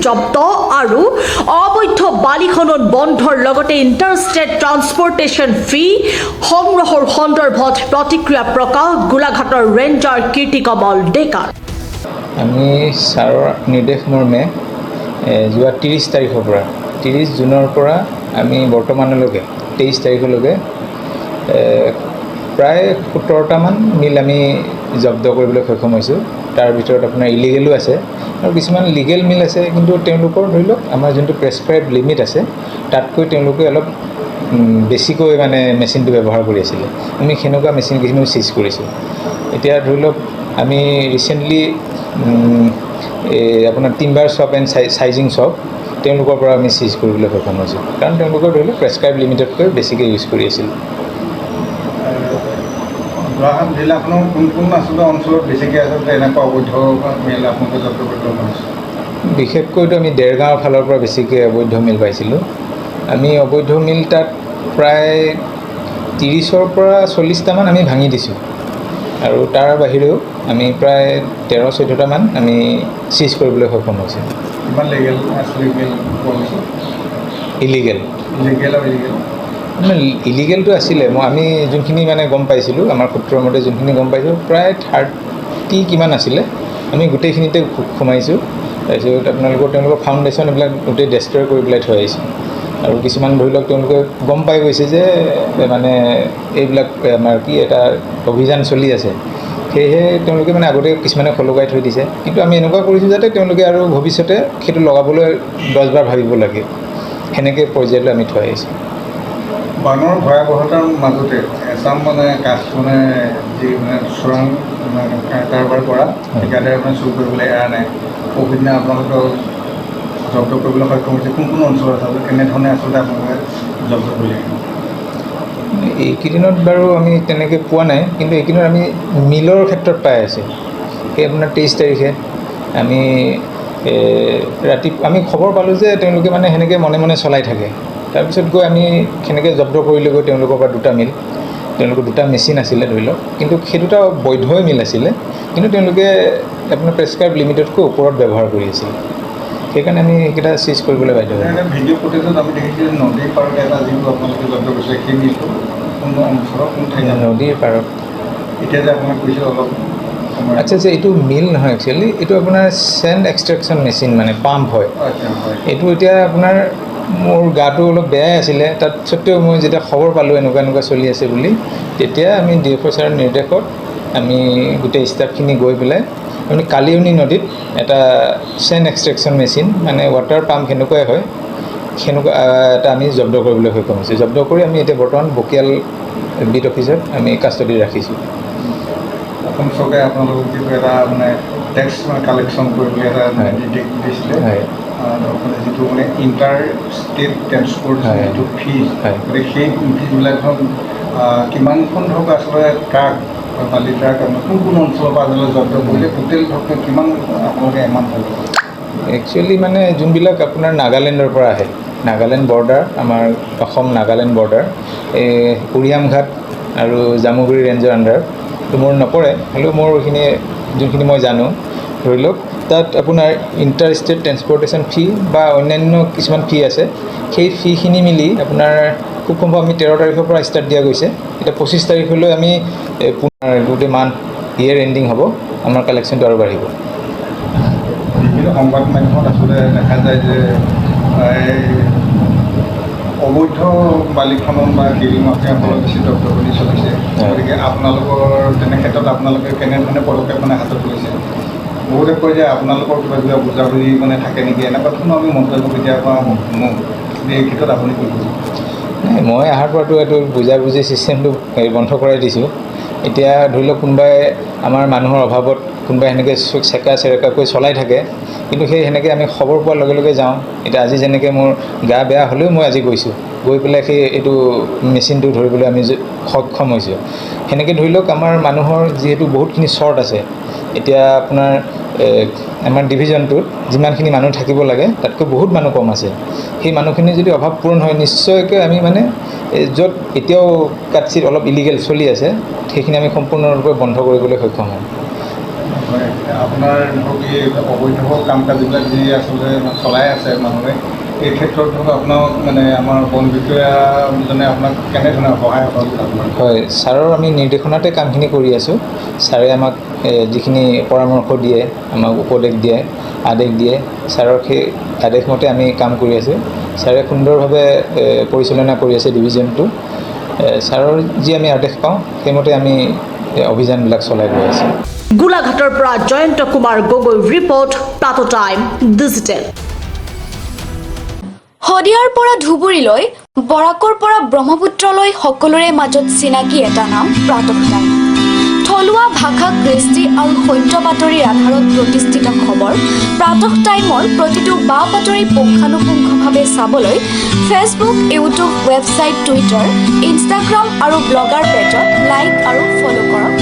জব্দ আৰু অবৈধ বালি খনন বন্ধৰ লগতে ইণ্টাৰষ্টেট ট্ৰান্সপৰ্টেশ্যন ফি সংগ্ৰহৰ সন্দৰ্ভত প্ৰতিক্ৰিয়া প্ৰকাশ গোলাঘাটৰ ৰেঞ্জাৰ কীৰ্তিকমল ডেকাৰ। আমি ছাৰৰ নিৰ্দেশ মৰ্মে যোৱা 30 তাৰিখৰ পৰা 30 জুনৰ পৰা আমি বৰ্তমানলৈকে 23 তাৰিখলৈকে প্ৰায় 17টামান মিল আমি জব্দ কৰিবলৈ সক্ষম হৈছোঁ। তাৰ ভিতৰত আপোনাৰ ইলিগেলো আছে আৰু কিছুমান লিগেল মিল আছে, কিন্তু তেওঁলোকৰ ধৰি লওক আমাৰ যোনটো প্ৰেছক্ৰাইব লিমিট আছে তাতকৈ তেওঁলোকে অলপ বেছিকৈ মানে মেচিনটো ব্যৱহাৰ কৰি আছিলে। আমি সেনেকুৱা মেচিন কিছুমান চিজ কৰিছোঁ। এতিয়া ধৰি লওক আমি ৰিচেণ্টলি আপোনাৰ timber shop and sizing shop তেওঁলোকৰ পৰা আমি চিজ কৰিবলৈ সক্ষম হৈছোঁ, কাৰণ তেওঁলোকৰ ধৰি লওক প্ৰেছক্ৰাইব লিমিটতকৈ বেছিকৈ ইউজ কৰি আছিল। গোলাঘাট জিলাখনৰ কোন আচলতে অঞ্চলত বেছিকৈ আচলতে এনেকুৱা অবৈধ মিল আপোনালোকে জব্দ কৰিব পাৰিছে? বিশেষকৈতো আমি দেৰগাঁৱৰ ফালৰ পৰা বেছিকৈ অবৈধ মিল পাইছিলোঁ। আমি অবৈধ মিল তাত প্ৰায় 30ৰ পৰা 40টামান আমি ভাঙি দিছোঁ, আৰু তাৰ বাহিৰেও আমি প্ৰায় 13-14টামান আমি চিজ কৰিবলৈ সক্ষম হৈছোঁ। কিমান লিগেল আচলতে মিল কৰিছে? ইলিগেল আৰু ইলিগেল ইলিগেলটো আছিলে, আমি যোনখিনি মানে গম পাইছিলোঁ, আমাৰ সূত্ৰৰ মতে যোনখিনি গম পাইছোঁ প্ৰায় 30 কিমান আছিলে। আমি গোটেইখিনিতে সোমাইছোঁ। তাৰপিছত তেওঁলোকৰ ফাউণ্ডেশ্যন এইবিলাক গোটেই ডেষ্ট্ৰয় কৰি পেলাই থৈ আহিছোঁ। আৰু কিছুমান ধৰি লওক তেওঁলোকে গম পাই গৈছে যে মানে এইবিলাক আমাৰ কি এটা অভিযান চলি আছে, সেয়েহে তেওঁলোকে মানে আগতে কিছুমানে সলগাই থৈ দিছে। কিন্তু আমি এনেকুৱা কৰিছোঁ যাতে তেওঁলোকে আৰু ভৱিষ্যতে সেইটো লগাবলৈ 10 বাৰ ভাবিব লাগে, সেনেকৈ পৰ্যায়লৈ আমি থৈ আহিছোঁ। বানৰ ভয়াৱহতাৰ মাজতে এচাম মানে কাঠ মানে যি মানে চোৰাং কাৰবাৰ কৰা ঠিকাদাৰে মানে চুৰ কৰিবলৈ এৰা নাই। বহুদিনে আপোনালোকক জব্দ কৰিবলৈ সক্ষম হৈছে। কোন অঞ্চলত আচলতে কেনেধৰণে আচলতে আপোনালোকে জব্দ কৰিলে? এইকেইদিনত বাৰু আমি তেনেকৈ পোৱা নাই, কিন্তু এইকেইদিনত আমি মিলৰ ক্ষেত্ৰত পাই আছোঁ। সেই আপোনাৰ 23 তাৰিখে আমি আমি খবৰ পালোঁ যে তেওঁলোকে মানে সেনেকৈ মনে মনে চলাই থাকে। তাৰপিছত গৈ আমি সেনেকৈ জব্দ কৰিলেগৈ তেওঁলোকৰ পৰা 2টা মিল। তেওঁলোকৰ 2টা মেচিন আছিলে ধৰি লওক, কিন্তু সেই 2টা বৈধই মিল আছিলে, কিন্তু তেওঁলোকে আপোনাৰ প্ৰেছক্ৰাইব লিমিটতকৈ ওপৰত ব্যৱহাৰ কৰি আছিলে। সেইকাৰণে আমি সেইকেইটা চিজ কৰিবলৈ বাধ্য হ'লোঁ। ভিডিঅ' ফুটেজত আমি দেখিছোঁ নদীৰ পাৰত এটা যিটো আপোনালোকে জব্দ কৰিছে, সেই মিলটো কোন অঞ্চলৰ কোন ঠাইত? নদীৰ পাৰত। এতিয়া যে আপোনাক কৈছোঁ অলপ আচ্ছা, এইটো মিল নহয়, একচুৱেলি এইটো আপোনাৰ চেণ্ড এক্সট্ৰেকশ্যন মেচিন, মানে পাম্প হয়। এইটো এতিয়া আপোনাৰ মোৰ গাটো অলপ বেয়াই আছিলে, তাত সত্ত্বেও মই যেতিয়া খবৰ পালোঁ এনেকুৱা চলি আছে বুলি, তেতিয়া আমি DFO ছাৰৰ নিৰ্দেশত আমি গোটেই ষ্টাফখিনি গৈ পেলাই আমি কালিয়নী নদীত এটা চেণ্ড এক্সট্ৰেকশ্যন মেচিন, মানে ৱাটাৰ পাম্প সেনেকুৱাই হয়, সেনেকুৱা এটা আমি জব্দ কৰিবলৈ সক্ষম হৈছোঁ। জব্দ কৰি আমি এতিয়া বৰ্তমান বকিয়াল বিট অফিচত আমি কাষ্টডিত ৰাখিছোঁ। অসম চৰকাৰে আপোনালোকক যিটো এটা মানে টেক্স কালেকশ্যন কৰিবলৈ এটা নিৰ্দেশ দিছিলে, যিটো মানে ইণ্টাৰ ষ্টেট ট্ৰেন্সপৰ্টেশ্যন যিটো ফিজ, গতিকে সেই ফিজবিলাক কিমানখন ধৰক আচলতে ট্ৰাক বালি ট্ৰাক কোন অঞ্চলৰ পৰা আচলতে জব্দ কৰিলে টোটেল ধৰক কিমান আপোনালোকে এমাউণ্ট হ'ব? একচুৱেলি মানে যোনবিলাক আপোনাৰ নাগালেণ্ডৰ পৰা আহে, নাগালেণ্ড বৰ্ডাৰ, আমাৰ অসম নাগালেণ্ড বৰ্ডাৰ, এই উৰিয়ামঘাট আৰু জামুগুৰি ৰেঞ্জৰ আণ্ডাৰত তো মোৰ নপৰে, হ'লেও মোৰ এইখিনি যোনখিনি মই জানো, ধৰি লওক তাত আপোনাৰ ইণ্টাৰ ষ্টেট ট্ৰেন্সপৰ্টেশ্যন ফি বা অন্যান্য কিছুমান ফি আছে। সেই ফিখিনি মিলি আপোনাৰ খুব সম্ভৱ আমি 13 তাৰিখৰ পৰা ষ্টাৰ্ট দিয়া গৈছে। এতিয়া 25 তাৰিখলৈ আমি পুনৰ গোটেই মান্থ ইয়েৰ এণ্ডিং হ'ব, আমাৰ কালেকশ্যনটো আৰু বাঢ়িব। বিভিন্ন সংবাদ মাধ্যমত আচলতে দেখা যায় যে অবৈধ বালি খনন বা শিল মাফিয়াসকলৰ বেছি দপদপনি চলিছে। গতিকে আপোনালোকৰ তেনে ক্ষেত্ৰত আপোনালোকে কেনেধৰণে পদক্ষেপ মানে হাতত লৈছে? বহুতে কয় যে আপোনালোকৰ কিবা বুজাবুজি মানে থাকে নেকি, এনেকুৱা ধৰণৰ আমি মন্তব্য কেতিয়াবা শুনো। এই ক্ষেত্ৰত আপুনি কি কৰিব? নাই, মই অহাৰ পৰাতো এইটো বুজাবুজি ছিষ্টেমটো বন্ধ কৰাই দিছোঁ। এতিয়া ধৰি লওক কোনোবাই আমাৰ মানুহৰ অভাৱত কোনোবাই সেনেকৈ চেৰেকাকৈ চলাই থাকে, কিন্তু সেনেকৈ আমি খবৰ পোৱাৰ লগে লগে যাওঁ। এতিয়া আজি যেনেকৈ মোৰ গা বেয়া হ'লেও মই আজি গৈছোঁ, গৈ পেলাই এইটো মেচিনটো ধৰিবলৈ আমি সক্ষম হৈছোঁ। সেনেকৈ ধৰি লওক আমাৰ মানুহৰ যিহেতু বহুতখিনি শ্বৰ্ট আছে। এতিয়া আপোনাৰ আমাৰ ডিভিজনটোত যিমানখিনি মানুহ থাকিব লাগে তাতকৈ বহুত মানুহ কম আছে। সেই মানুহখিনি যদি অভাৱ পূৰণ হয়, নিশ্চয়কৈ আমি মানে য'ত এতিয়াও কাটচিত অলপ ইলিগেল চলি আছে, সেইখিনি আমি সম্পূৰ্ণৰূপে বন্ধ কৰিবলৈ সক্ষম হ'ম। হয় আপোনাৰ ধৰক এই অবৈধ কাম কাজবিলাক যি আচলতে চলাই আছে মানুহে এই ক্ষেত্ৰত ধৰক আপোনাক মানে আমাৰ বন বিষয়াজনে আপোনাক কেনেধৰণে সহায় সহযোগিতা হয়, ছাৰৰ আমি নিৰ্দেশনাতে কামখিনি কৰি আছোঁ। ছাৰে আমাক যিখিনি পৰামৰ্শ দিয়ে, আমাক উপদেশ দিয়ে, আদেশ দিয়ে, ছাৰৰ সেই আদেশমতে আমি কাম কৰি আছোঁ। ছাৰে সুন্দৰভাৱে পৰিচালনা কৰি আছে ডিভিজনটো। ছাৰৰ যি আমি আদেশ পাওঁ সেইমতে আমি অভিযানবিলাক চলাই গৈ আছোঁ। গোলাঘাটৰ পৰা Jayanta Kumar Gogoi report, Pratah time digital. শদিয়াৰ পৰা ধুবুৰীলৈ, বৰাকৰ পৰা ব্ৰহ্মপুত্ৰলৈ সকলোৰে মাজত চিনাকি এটা নাম প্ৰাতঃ টাইম। থলুৱা ভাষা, কৃষ্টি আৰু সত্য বাতৰিৰ আধাৰত প্ৰতিষ্ঠিত খবৰ প্ৰাতঃ টাইমৰ প্ৰতিটো বা বাতৰি পুংখানুপুংখভাৱে চাবলৈ Facebook, YouTube, website, Twitter, Instagram আৰু ব্লগাৰ পেজত লাইক আৰু ফ'ল' কৰক।